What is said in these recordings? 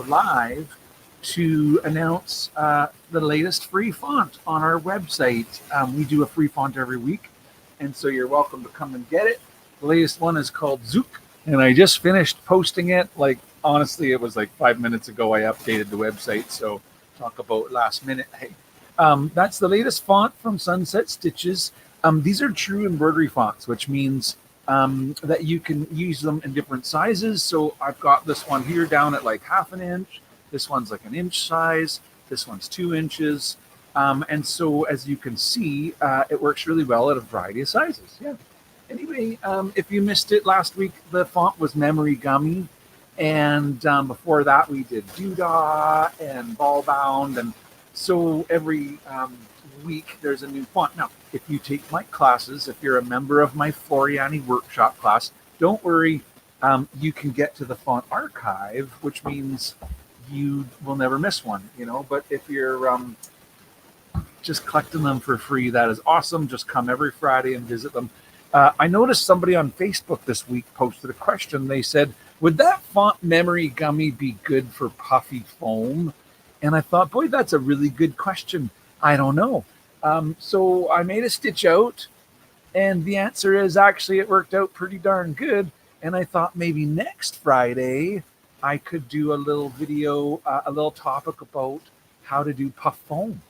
live to announce the latest free font on our website. We do a free font every week, and so you're welcome to come and get it. The latest one is called Zook, and I just finished posting it. Like, honestly, it was like 5 minutes ago I updated the website, so talk about last minute. Hey, that's the latest font from Sunset Stitches. These are true embroidery fonts, which means that you can use them in different sizes. So I've got this one here down at like 1/2 inch. This one's like 1 inch size. This one's 2 inches. And so as you can see, it works really well at a variety of sizes. Yeah. Anyway, if you missed it last week, the font was Memory Gummy. And before that, we did Doodah and Ball Bound. And so every week there's a new font. Now, if you take my classes, if you're a member of my Floriani workshop class, don't worry, you can get to the font archive, which means you will never miss one, you know. But if you're just collecting them for free, that is awesome. Just come every Friday and visit them. I noticed somebody on Facebook this week posted a question. They said, would that font Memory Gummy be good for puffy foam? And I thought, boy, that's a really good question. I don't know. So I made a stitch out, and the answer is actually it worked out pretty darn good. And I thought maybe next Friday I could do a little video, a little topic about how to do puff foam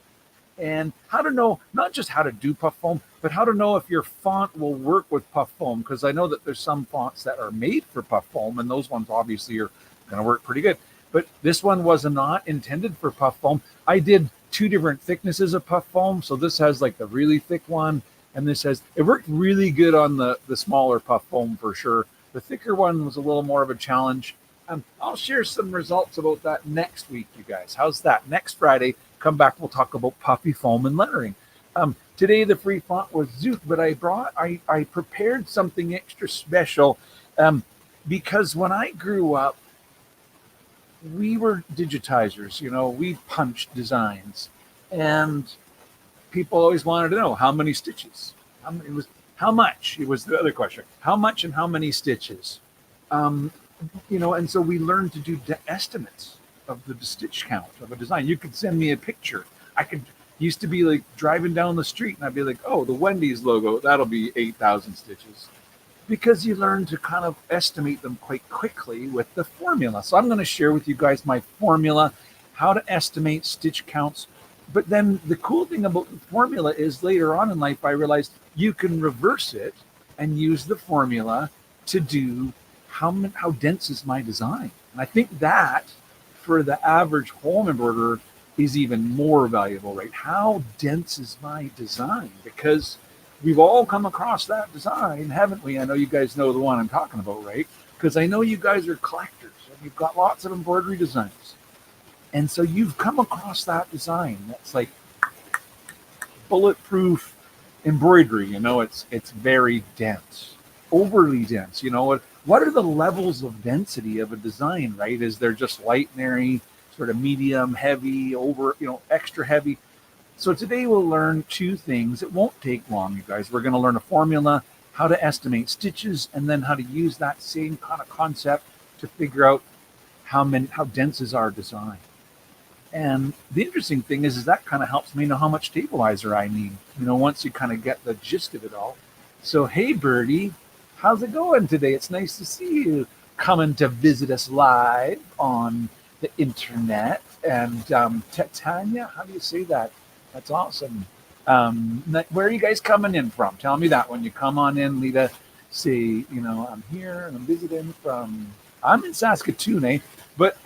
and how to know, not just how to do puff foam, but how to know if your font will work with puff foam. Because I know that there's some fonts that are made for puff foam, and those ones obviously are going to work pretty good. But this one was not intended for puff foam. I did 2 different thicknesses of puff foam. So this has like the really thick one, and this has, it worked really good on the smaller puff foam for sure. The thicker one was a little more of a challenge. I'll share some results about that next week, you guys. How's that? Next Friday, come back, we'll talk about puffy foam and lettering. Today the free font was Zook, but I prepared something extra special because when I grew up, we were digitizers, you know, we punched designs, and people always wanted to know how many stitches. How much? It was the other question. How much and how many stitches? You know, and so we learned to do estimates of the stitch count of a design. You could send me a picture. I could used to be like driving down the street, and I'd be like, oh, the Wendy's logo, that'll be 8,000 stitches. Because you learn to kind of estimate them quite quickly with the formula. So I'm going to share with you guys my formula, how to estimate stitch counts. But then the cool thing about the formula is later on in life, I realized you can reverse it and use the formula to do how dense is my design. And I think that for the average home embroiderer is even more valuable, right? How dense is my design? Because we've all come across that design, haven't we? I know you guys know the one I'm talking about, right? Because I know you guys are collectors and you've got lots of embroidery designs. And so you've come across that design that's like bulletproof embroidery, you know, it's very dense, overly dense. You know, what are the levels of density of a design, right? Is there just light and airy, sort of medium, heavy, over, you know, extra heavy? So today we'll learn 2 things. It won't take long, you guys. We're going to learn a formula, how to estimate stitches, and then how to use that same kind of concept to figure out how dense is our design. And the interesting thing is that kind of helps me know how much stabilizer I need, you know, once you kind of get the gist of it all. So, hey, Birdie, how's it going today? It's nice to see you coming to visit us live on the internet. And Tanya, how do you say that? That's awesome. Where are you guys coming in from? Tell me that when you come on in, Lita. Say, you know, I'm here and I'm visiting from, I'm in Saskatoon, eh? But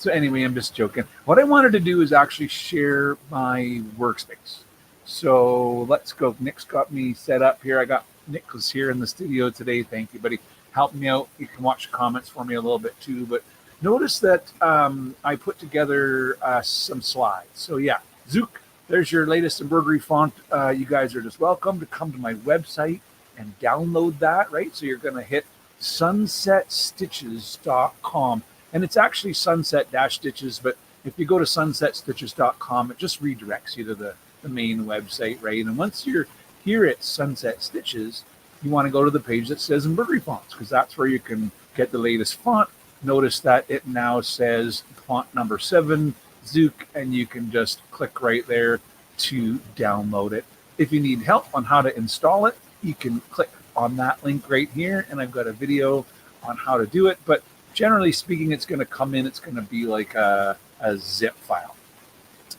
so anyway, I'm just joking. What I wanted to do is actually share my workspace. So let's go. Nick's got me set up here. I got Nicholas here in the studio today. Thank you, buddy. Help me out. You can watch the comments for me a little bit too. But notice that I put together some slides. So yeah, Zook, there's your latest embroidery font. You guys are just welcome to come to my website and download that, right? So you're going to hit sunsetstitches.com. And it's actually sunset-stitches, but if you go to sunsetstitches.com, it just redirects you to the main website, right? And once you're here at Sunset Stitches, you want to go to the page that says embroidery fonts, because that's where you can get the latest font, notice that it now says font number 7, Zook, and you can just click right there to download it. If you need help on how to install it, you can click on that link right here, and I've got a video on how to do it. But generally speaking, it's going to come in, it's going to be like a zip file.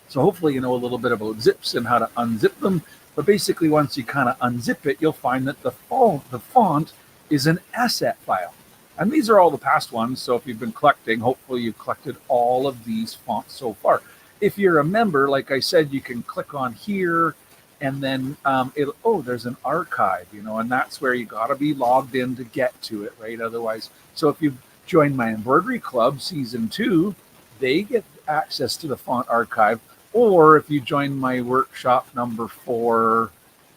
So hopefully you know a little bit about zips and how to unzip them. But basically, once you kind of unzip it, you'll find that the font is an asset file. And these are all the past ones. So if you've been collecting, hopefully you've collected all of these fonts so far. If you're a member, like I said, you can click on here, and then there's an archive, and that's where you got to be logged in to get to it, right? Otherwise, so if you join my embroidery club season 2, they get access to the font archive. Or if you join my workshop number 4,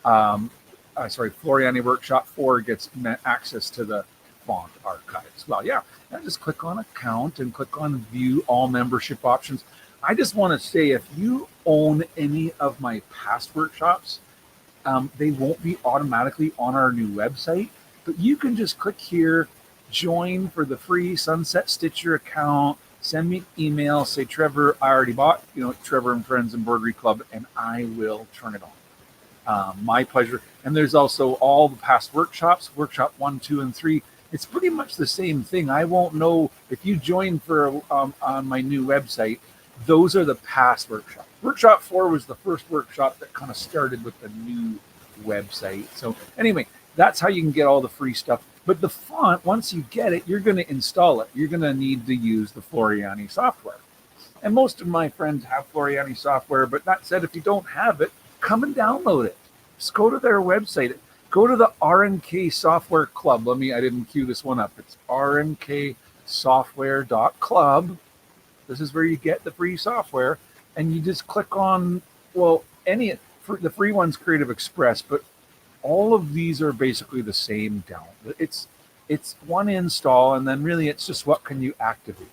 Floriani workshop 4 gets access to the font archives. Well, yeah, and just click on account and click on view all membership options. I just want to say, if you own any of my past workshops, they won't be automatically on our new website, but you can just click here, join for the free Sunset Stitcher account, send me an email, say, Trevor, I already bought, Trevor and Friends Embroidery Club, and I will turn it on. My pleasure. And there's also all the past workshops, workshop 1, 2, and 3. It's pretty much the same thing. I won't know if you join for on my new website. Those are the past workshops. Workshop 4 was the first workshop that kind of started with the new website. So anyway, that's how you can get all the free stuff. But the font, once you get it, you're going to install it. You're going to need to use the Floriani software. And most of my friends have Floriani software, but that said, if you don't have it, come and download it. Just go to their website. Go to the RNK Software Club. I didn't queue this one up. It's rnksoftware.club. This is where you get the free software, and you just click on, the free one's Creative Express, but all of these are basically the same down. It's one install, and then really it's just what can you activate.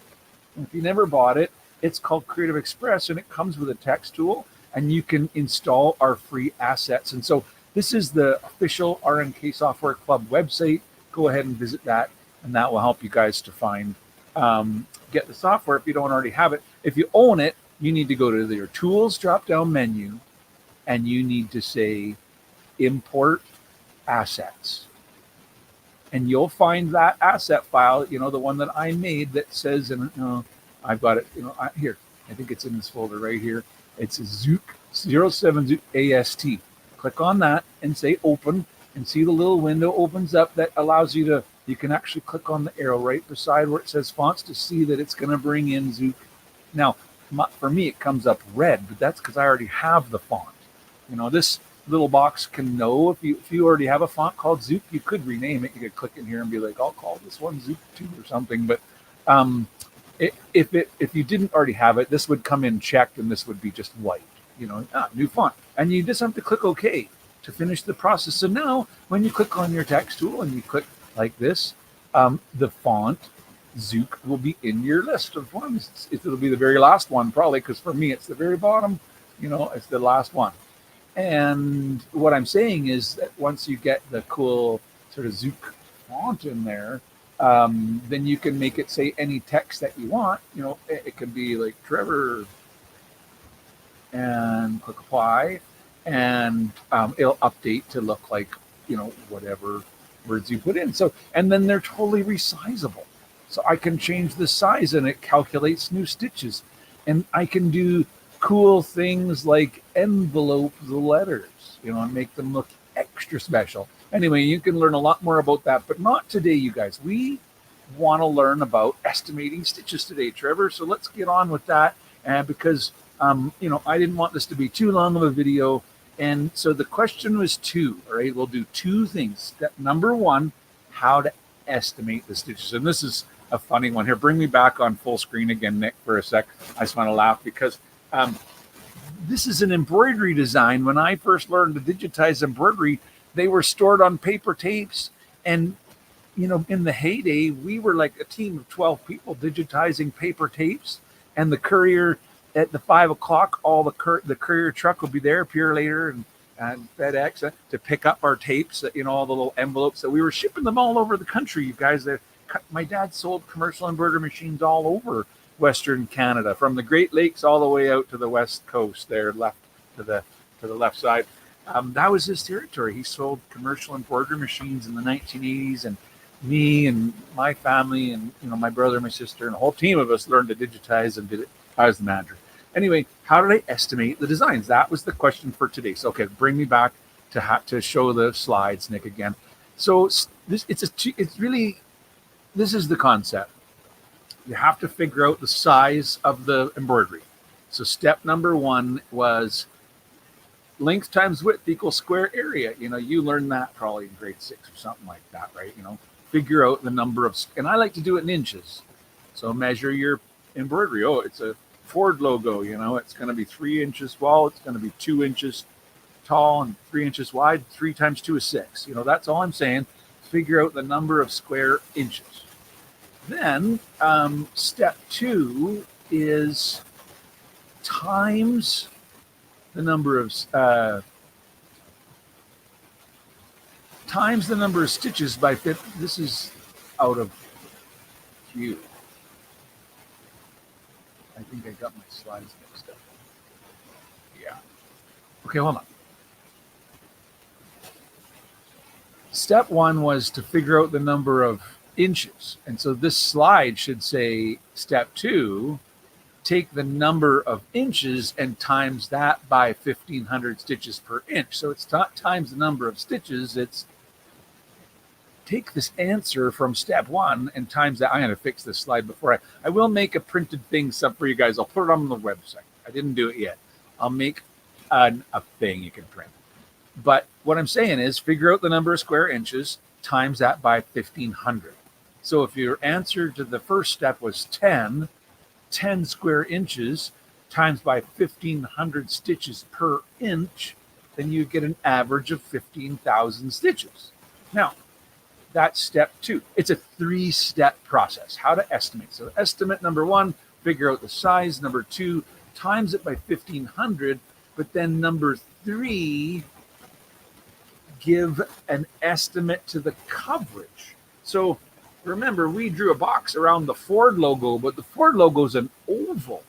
And if you never bought it, it's called Creative Express, and it comes with a text tool, and you can install our free assets. And so this is the official RNK Software Club website. Go ahead and visit that, and that will help you guys to find get the software if you don't already have it. If you own it, you need to go to your tools drop-down menu, and you need to say import assets. And you'll find that asset file, the one that I made that says, I've got it, here. I think it's in this folder right here. It's Zook 07 Zook AST. Click on that and say open, and see the little window opens up that allows you can actually click on the arrow right beside where it says fonts to see that it's going to bring in Zook. Now, for me, it comes up red, but that's because I already have the font. This little box can know if you already have a font called Zook, you could rename it. You could click in here and be like, I'll call this one Zook 2 or something. But if you didn't already have it, this would come in checked, and this would be just white. New font, and you just have to click OK to finish the process. So now, when you click on your text tool and you click like this, the font Zook will be in your list of ones. It'll be the very last one, probably, because for me it's the very bottom. It's the last one. And what I'm saying is that once you get the cool sort of Zook font in there, then you can make it say any text that you want. It can be like Trevor, and click apply, and it'll update to look like whatever words you put in. So, and then they're totally resizable. So I can change the size, and it calculates new stitches, and I can do cool things like envelope the letters, and make them look extra special. Anyway, you can learn a lot more about that, but not today, you guys. We want to learn about estimating stitches today, Trevor. So let's get on with that, and because I didn't want this to be too long of a video. And so the question was 2, all right? We'll do 2 things. Step number 1, how to estimate the stitches. And this is a funny one here. Bring me back on full screen again, Nick, for a sec. I just want to laugh because this is an embroidery design. When I first learned to digitize embroidery, they were stored on paper tapes. And, in the heyday, we were like a team of 12 people digitizing paper tapes. And the courier at the 5 o'clock, all the courier truck will be there, Purelator and FedEx, to pick up our tapes, all the little envelopes that we were shipping them all over the country, you guys. my dad sold commercial embroidery machines all over Western Canada, from the Great Lakes all the way out to the West Coast there, left to the left side. That was his territory. He sold commercial embroidery machines in the 1980s, and me and my family and my brother, my sister, and a whole team of us learned to digitize and did it. I was the manager. Anyway, how did I estimate the designs? That was the question for today. So, okay, bring me back to show the slides, Nick, again. So this is the concept. You have to figure out the size of the embroidery. So step number 1 was length times width equals square area. You learned that probably in grade 6 or something like that, right? Figure out the number of, and I like to do it in inches. So measure your embroidery. Oh, it's a Ford logo, it's going to be 3 inches tall, it's going to be 2 inches tall and 3 inches wide. 3 times 2 is 6. That's all I'm saying. Figure out the number of square inches. Then step 2 is times the number of stitches by 50. This is out of cue. I think I got my slides mixed up. Yeah. Okay, hold on. Step 1 was to figure out the number of inches. And so this slide should say step 2, take the number of inches and times that by 1,500 stitches per inch. So it's not times the number of stitches, it's take this answer from step 1 and times that. I'm going to fix this slide before I will make a printed thing for you guys. I'll put it on the website. I didn't do it yet. I'll make a thing you can print. But what I'm saying is figure out the number of square inches, times that by 1,500. So if your answer to the first step was 10 square inches times by 1,500 stitches per inch, then you get an average of 15,000 stitches. Now, that's step 2. It's a 3-step process, how to estimate. So estimate number 1, figure out the size. Number 2, times it by 1,500. But then number 3, give an estimate to the coverage. So remember, we drew a box around the Ford logo, but the Ford logo is an oval.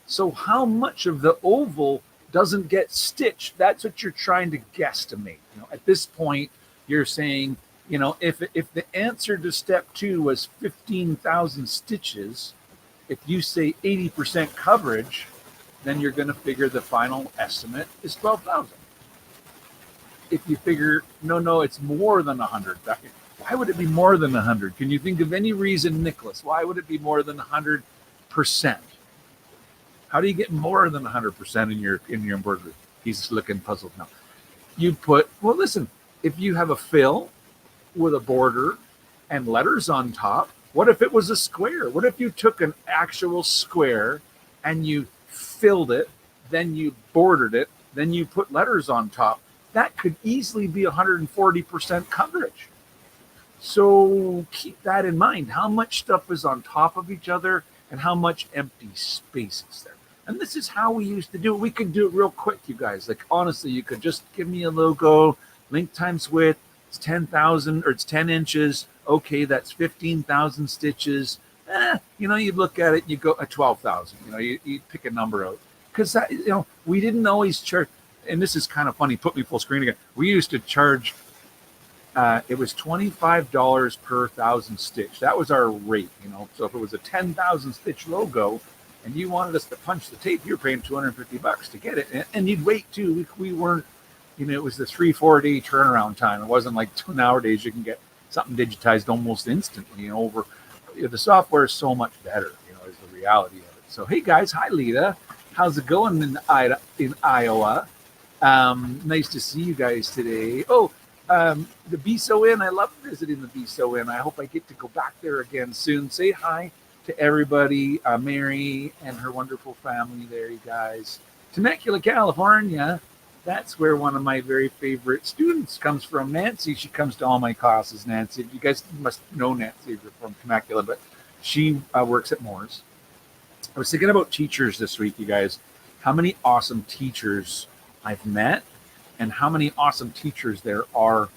So how much of the oval doesn't get stitched? That's what you're trying to guesstimate. At this point, you're saying, if the answer to step 2 was 15,000 stitches, if you say 80% coverage, then you're going to figure the final estimate is 12,000. If you figure, no, it's more than 100. Why would it be more than 100? Can you think of any reason, Nicholas? Why would it be more than 100%? How do you get more than 100% in your embroidery? He's looking puzzled now. Listen, if you have a fill with a border and letters on top, what if it was a square? What if you took an actual square and you filled it, then you bordered it, then you put letters on top? That could easily be 140% coverage. So keep that in mind. How much stuff is on top of each other and how much empty space is there? And this is how we used to do it. We could do it real quick, you guys. Like, honestly, you could just give me a logo, length times width, it's 10,000 or it's 10 inches. Okay, that's 15,000 stitches. You look at it and you go at 12,000. You pick a number out. Because we didn't always charge. And this is kind of funny. Put me full screen again. We used to charge, it was $25 per 1,000 stitch. That was our rate, So if it was a 10,000 stitch logo and you wanted us to punch the tape, you're paying $250 to get it. And you'd wait too. We weren't, it was the 3-4 day turnaround time. It wasn't like nowadays you can get something digitized almost instantly. The software is so much better, is the reality of it. So, hey guys, hi Lita. How's it going in Iowa? Nice to see you guys today. Oh, the BSO Inn. I love visiting the BSO Inn. I hope I get to go back there again soon. Say hi to everybody. Mary and her wonderful family there, you guys. Temecula, California. That's where one of my very favorite students comes from. Nancy. She comes to all my classes, Nancy. You guys must know Nancy from Temecula, but she works at Moore's. I was thinking about teachers this week, you guys. How many awesome teachers I've met and how many awesome teachers there are.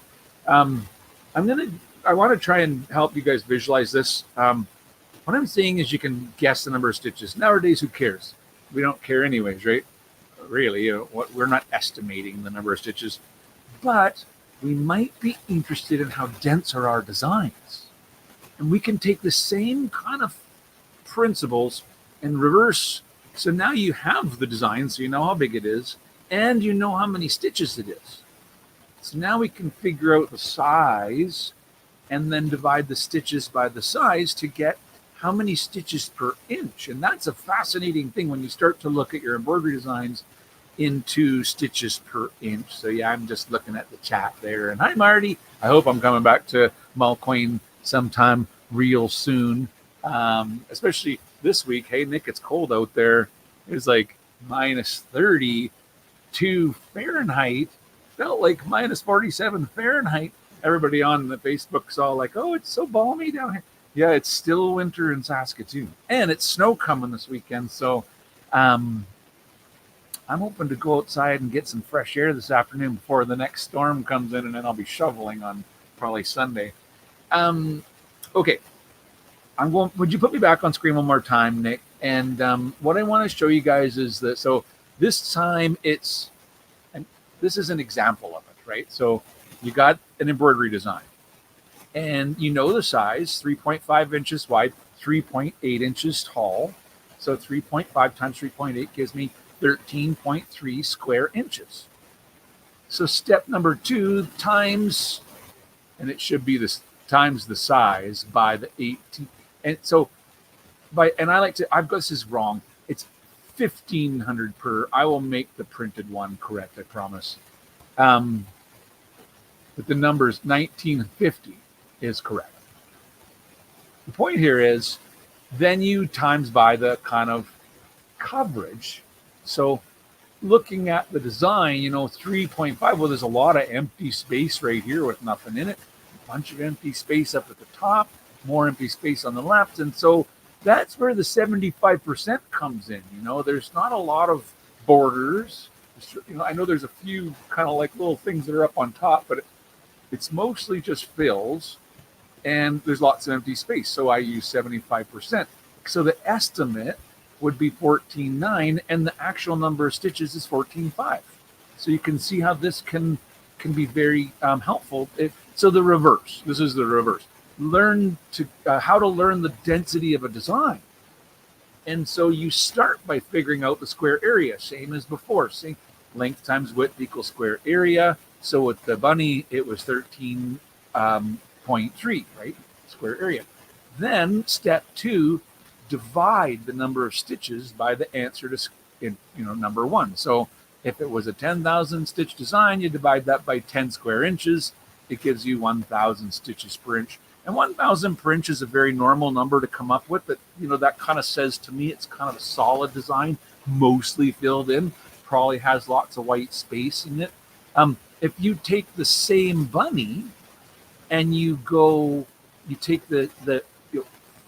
I'm going to I want to try and help you guys visualize this. What I'm saying is you can guess the number of stitches. Nowadays, who cares? We don't care anyways, right? Really, we're not estimating the number of stitches, but we might be interested in how dense are our designs. And we can take the same kind of principles and reverse. So now you have the design, so you know how big it is, and you know how many stitches it is. So now we can figure out the size and then divide the stitches by the size to get how many stitches per inch. And that's a fascinating thing when you start to look at your embroidery designs into stitches per inch. So yeah, I'm just looking at the chat there. And hi, Marty. I hope I'm coming back to Mulqueen sometime real soon, especially this week. Hey, Nick, it's cold out there. It's like minus 32 Fahrenheit. Felt like minus 47 Fahrenheit. Everybody on the Facebook's all like, oh, it's so balmy down here. Yeah, it's still winter in Saskatoon. And it's snow coming this weekend. So I'm hoping to go outside and get some fresh air this afternoon before the next storm comes in, and then I'll be shoveling on probably Sunday. Okay. Would you put me back on screen one more time, Nick? And what I want to show you guys is that, so this time this is an example of it, right? So you got an embroidery design, and you know the size, 3.5 inches wide, 3.8 inches tall. So 3.5 times 3.8 gives me 13.3 square inches. So step number 2 times, and it should be this times the size by the 18. And so this is wrong. It's 1,500 per. I will make the printed one correct, I promise. But the numbers 1950 is correct. The point here is then you times by the kind of coverage. So looking at the design, 3.5, well, there's a lot of empty space right here with nothing in it. A bunch of empty space up at the top, more empty space on the left. And so that's where the 75% comes in. There's not a lot of borders. I know there's a few kind of like little things that are up on top, but it's mostly just fills, and there's lots of empty space. So I use 75%. So the estimate would be 14.9, and the actual number of stitches is 14.5. So you can see how this can be very helpful. So the reverse. This is the reverse. Learn how to learn the density of a design. And so you start by figuring out the square area, same as before. See, length times width equals square area. So with the bunny, it was 13.3, right? Square area. Then step 2, divide the number of stitches by the answer to number 1. So if it was a 10,000 stitch design, you divide that by 10 square inches. It gives you 1,000 stitches per inch. And 1,000 per inch is a very normal number to come up with. That that kind of says to me it's kind of a solid design, mostly filled in, probably has lots of white space in it. If you take the same bunny and you take the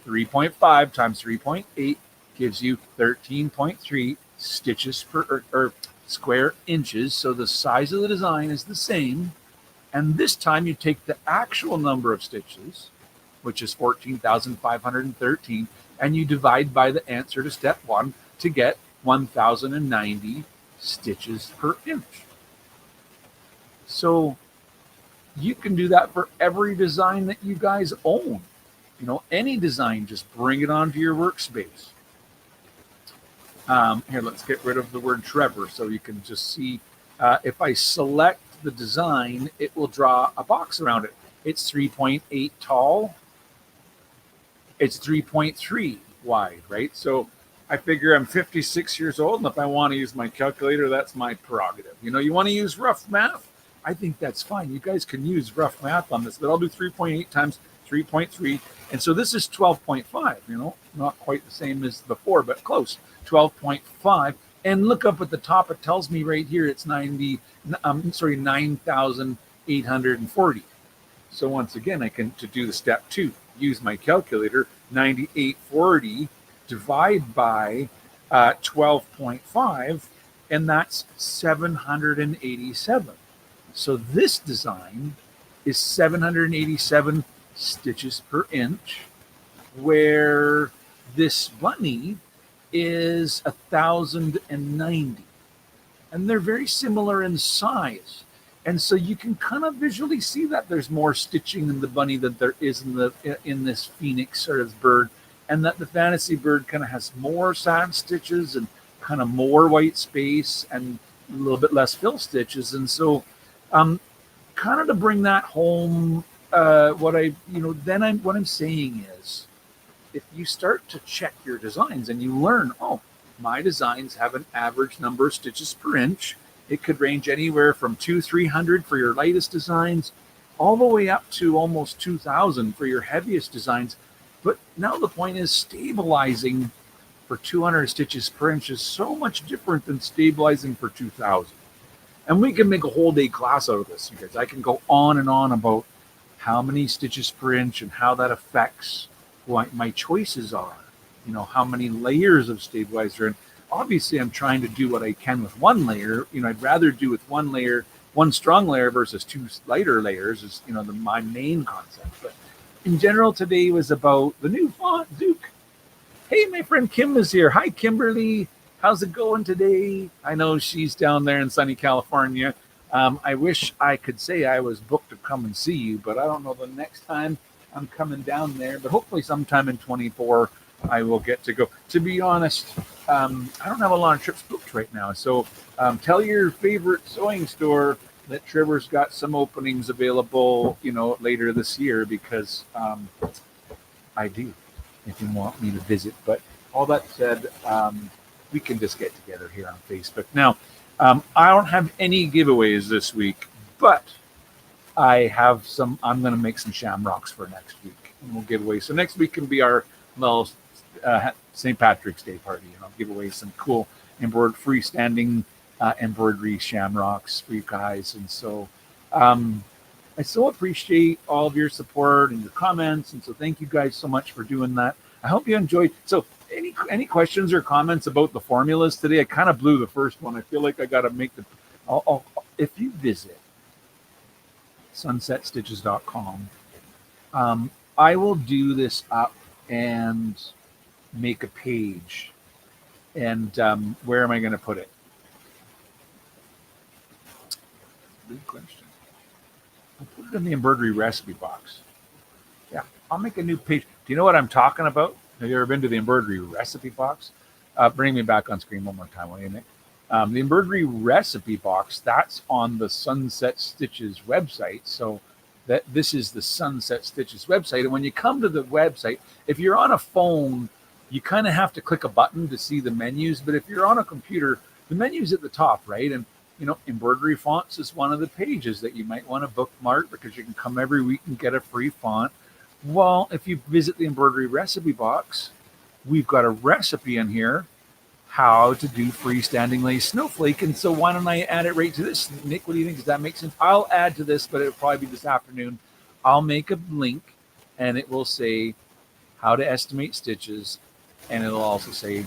3.5 times 3.8 gives you 13.3 stitches per or square inches. So the size of the design is the same. And this time you take the actual number of stitches, which is 14,513, and you divide by the answer to step 1 to get 1,090 stitches per inch. So you can do that for every design that you guys own. Any design, just bring it onto your workspace. Here, let's get rid of the word Trevor so you can just see. If I select the design, it will draw a box around it. It's 3.8 tall. It's 3.3 wide, right? So I figure I'm 56 years old, and if I want to use my calculator, that's my prerogative. You want to use rough math? I think that's fine. You guys can use rough math on this, but I'll do 3.8 times 3.3. And so this is 12.5, not quite the same as before, but close. 12.5. And look up at the top, it tells me right here it's 9,840. So once again, I can, to do the step 2, use my calculator, 9840, divide by 12.5, and that's 787. So this design is 787 stitches per inch, where this bunny is 1,090. And they're very similar in size. And so you can kind of visually see that there's more stitching in the bunny than there is in this phoenix sort of bird, and that the fantasy bird kind of has more sand stitches and kind of more white space and a little bit less fill stitches. And so kind of to bring that home, what I'm saying is, if you start to check your designs and you learn, oh, my designs have an average number of stitches per inch. It could range anywhere from 200-300 for your lightest designs, all the way up to almost 2,000 for your heaviest designs. But now the point is, stabilizing for 200 stitches per inch is so much different than stabilizing for 2,000. And we can make a whole day class out of this, because I can go on and on about how many stitches per inch and how that affects what my choices are. You know, how many layers of stabilizer. And obviously I'm trying to do what I can with one layer. You know, I'd rather do with one layer, one strong layer versus two lighter layers is, you know, my main concept. But in general, today was about the new font, Zook. Hey, my friend Kim is here. Hi, Kimberly. How's it going today? I know she's down there in sunny California. I wish I could say I was booked to come and see you, but I don't know the next time I'm coming down there. But hopefully sometime in 24, I will get to go. To be honest, I don't have a lot of trips booked right now. So tell your favorite sewing store that Trevor's got some openings available, you know, later this year, because I do, if you want me to visit. But all that said, we can just get together here on Facebook. Now, I don't have any giveaways this week, but I have some. I'm going to make some shamrocks for next week, and we'll give away. So next week can be our little St. Patrick's Day party, and I'll give away some cool freestanding embroidery shamrocks for you guys. And so I so appreciate all of your support and your comments, and so thank you guys so much for doing that. I hope you enjoyed. So any questions or comments about the formulas today? I kind of blew the first one. I feel like I got to make the if you visit sunsetstitches.com, I will do this up and make a page. And where am I going to put it? Good question. I'll put it in the embroidery recipe box. Yeah, I'll make a new page. Do you know what I'm talking about? Have you ever been to the embroidery recipe box? Bring me back on screen one more time, will you, Nick? The embroidery recipe box, that's on the Sunset Stitches website. So this is the Sunset Stitches website. And when you come to the website, if you're on a phone, you kind of have to click a button to see the menus. But if you're on a computer, the menu's at the top, right? And, you know, embroidery fonts is one of the pages that you might want to bookmark, because you can come every week and get a free font. Well, if you visit the embroidery recipe box, we've got a recipe in here, how to do freestanding lace snowflake. And so why don't I add it right to this? Nick, what do you think? Does that make sense? I'll add to this, but it'll probably be this afternoon. I'll make a link, and it will say how to estimate stitches, and it'll also say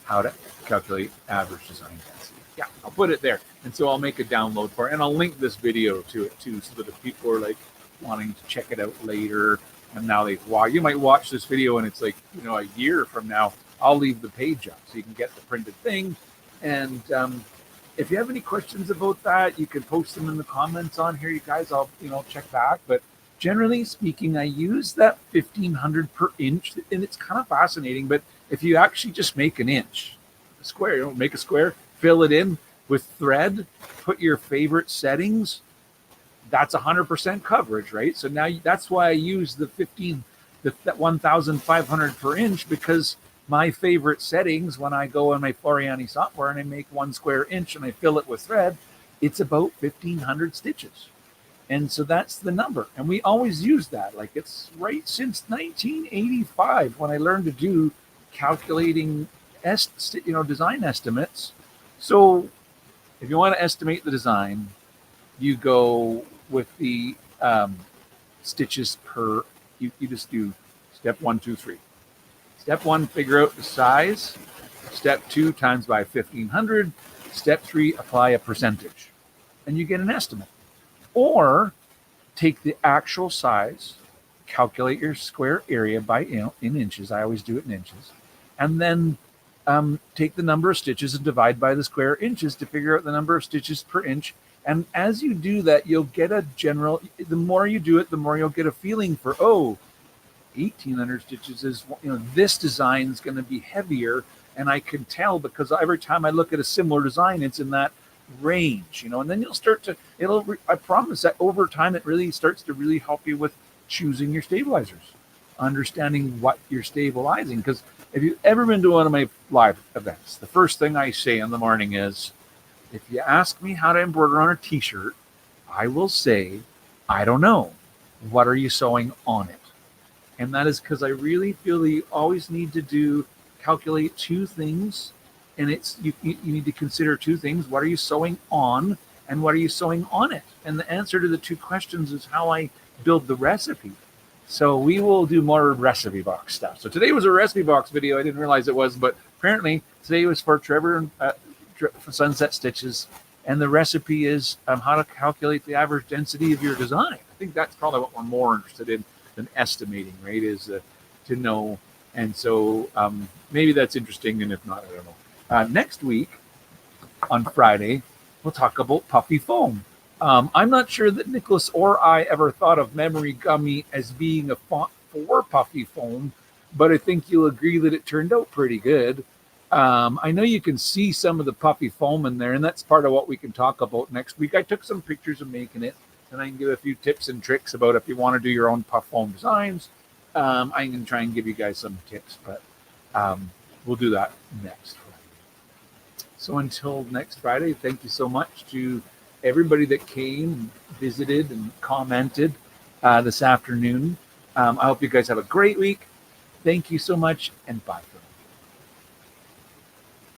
how to calculate average design density. Yeah, I'll put it there. And so I'll make a download for it, and I'll link this video to it too, so that if people are like wanting to check it out later, and now you might watch this video and it's like, you know, a year from now, I'll leave the page up so you can get the printed thing. And if you have any questions about that, you can post them in the comments on here, you guys. I'll, you know, check back. But generally speaking, I use that 1,500 per inch, and it's kind of fascinating. But if you actually just make an inch, a square, you know, make a square, fill it in with thread, put your favorite settings, that's 100% coverage, right? So now that's why I use the 1,500 per inch, because my favorite settings, when I go on my Floriani software and I make 1 square inch and I fill it with thread, it's about 1,500 stitches. And so that's the number. And we always use that. Like, it's right since 1985 when I learned to do calculating design estimates. So if you want to estimate the design, you go with the stitches per, you just do step 1, 2, 3. Step 1, figure out the size. Step 2, times by 1,500. Step 3, apply a percentage. And you get an estimate. Or take the actual size calculate your square area by in inches. I always do it in inches. And then take the number of stitches and divide by the square inches to figure out the number of stitches per inch. And as you do that, you'll get a general, the more you do it, the more you'll get a feeling for, 1,800 stitches is, this design is going to be heavier. And I can tell because every time I look at a similar design, it's in that range, and then you'll start to, I promise that over time, it really starts to really help you with choosing your stabilizers, understanding what you're stabilizing. Because if you've ever been to one of my live events, the first thing I say in the morning is, if you ask me how to embroider on a t-shirt, I will say, I don't know. What are you sewing on it? And that is because I really feel that you always need to calculate two things. And it's you need to consider two things. What are you sewing on and what are you sewing on it? And the answer to the two questions is how I build the recipe. So we will do more recipe box stuff. So today was a recipe box video. I didn't realize it was, but apparently today was for Trevor and for Sunset Stitches. And the recipe is how to calculate the average density of your design. I think that's probably what we're more interested in than estimating, right? Is to know. And so maybe that's interesting. And if not, I don't know. Next week, on Friday, we'll talk about puffy foam. I'm not sure that Nicholas or I ever thought of Memory Gummy as being a font for puffy foam, but I think you'll agree that it turned out pretty good. I know you can see some of the puffy foam in there, and that's part of what we can talk about next week. I took some pictures of making it, and I can give a few tips and tricks about if you want to do your own puff foam designs. I can try and give you guys some tips, but we'll do that next Friday. So until next Friday, thank you so much to everybody that came, visited, and commented this afternoon. I hope you guys have a great week. Thank you so much, and bye for now.